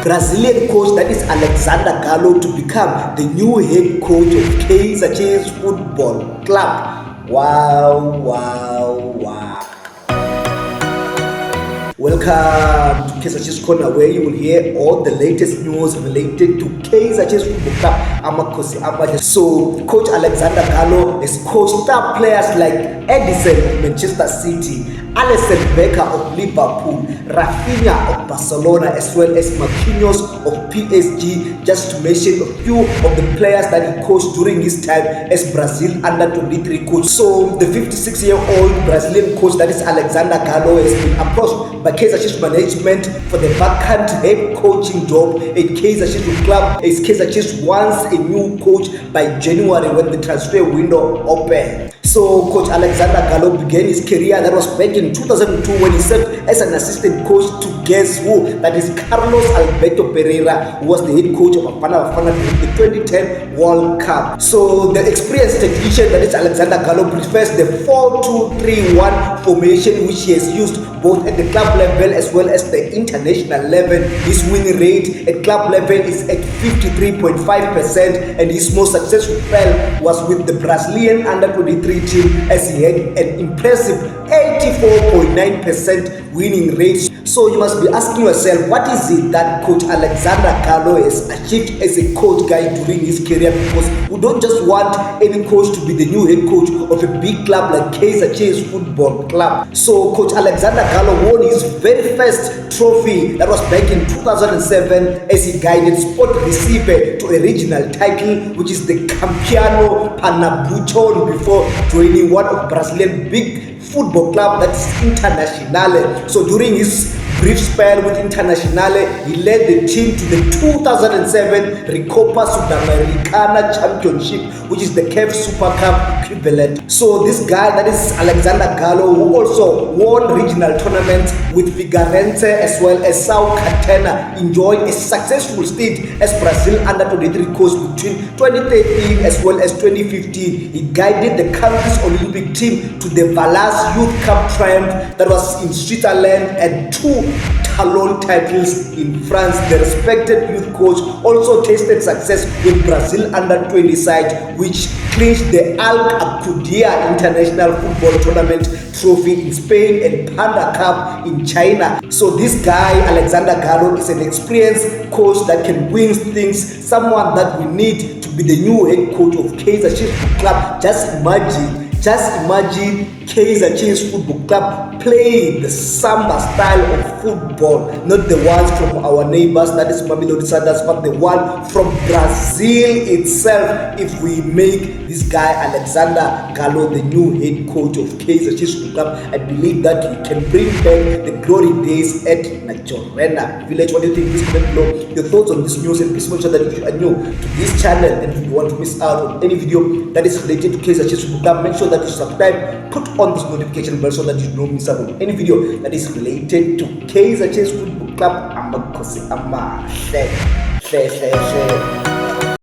Brazilian coach that is Alexandre Gallo to become the new head coach of KAIZER Chiefs Football Club. Wow. Welcome to KAIZER Chiefs Corner, where you will hear all the latest news related to KAIZER Chiefs Football Club. So, Coach Alexandre Gallo has coached star players like Edison of Manchester City, Alisson Becker of Liverpool, Rafinha of Barcelona, as well as Marquinhos of PSG, just to mention a few of the players that he coached during his time as Brazil under-23 coach. So, the 56-year-old Brazilian coach that is Alexandre Gallo has been approached by KAIZER Chiefs management for the vacant head coaching job at KAIZER Chiefs Club, as KAIZER Chiefs wants a new coach by January when the transfer window opens. So Coach Alexandre Gallo began his career that was back in 2002 when he served as an assistant coach to guess who? That is Carlos Alberto Pereira, who was the head coach of Bafana Bafana during the 2010 World Cup. So the experienced technician that is Alexandre Gallo prefers the 4-2-3-1 formation, which he has used both at the club level as well as the international level. His winning rate at club level is at 53.5%, and his most successful spell was with the Brazilian under-23 team, as he had an impressive 84.9% winning rate. So you must be asking yourself, what is it that Coach Alexandre Gallo has achieved as a coach guy during his career? Because we don't just want any coach to be the new head coach of a big club like KAIZER Chiefs Football Club. So Coach Alexandre Gallo won his very first trophy, that was back in 2007, as he guided Sport Recife to a regional title, which is the Campeonato Pernambucano, before joining one of Brazilian big football club, that's Internazionale. So during his brief spell with Internazionale, he led the team to the 2007 Recopa Sudamericana Championship, which is the CAF Super Cup equivalent. So this guy, that is Alexandre Gallo, who also won regional tournaments with Figueirense as well as Sao Catena, enjoyed a successful stint as Brazil under-23 coach between 2013 as well as 2015. He guided the country's Olympic team to the Valence Youth Cup triumph that was in Switzerland, and 2 Talon titles in France. The respected youth coach also tasted success with Brazil under-20 side, which clinched the Alcudia International Football Tournament trophy in Spain and Panda Cup in China. So this guy, Alexandre Gallo, is an experienced coach that can win things, someone that we need to be the new head coach of KAIZER Chiefs Club. Just imagine KAIZER Chiefs Football Club playing the Samba style of football, not the ones from our neighbors, that is Mamelodi Sundowns, but the one from Brazil itself. If we make this guy Alexandre Gallo the new head coach of KAIZER Chiefs Football Club, I believe that we can bring back the glory days at Najorena Village. What do you think? Please comment below your thoughts on this news, and please make sure that if you are new to this channel and if you want to miss out on any video that is related to KAIZER Chiefs Football Club, make sure that you subscribe, put on this notification bell so that you don't miss out on any video that is related to KAIZER Chiefs Football Club. I'm a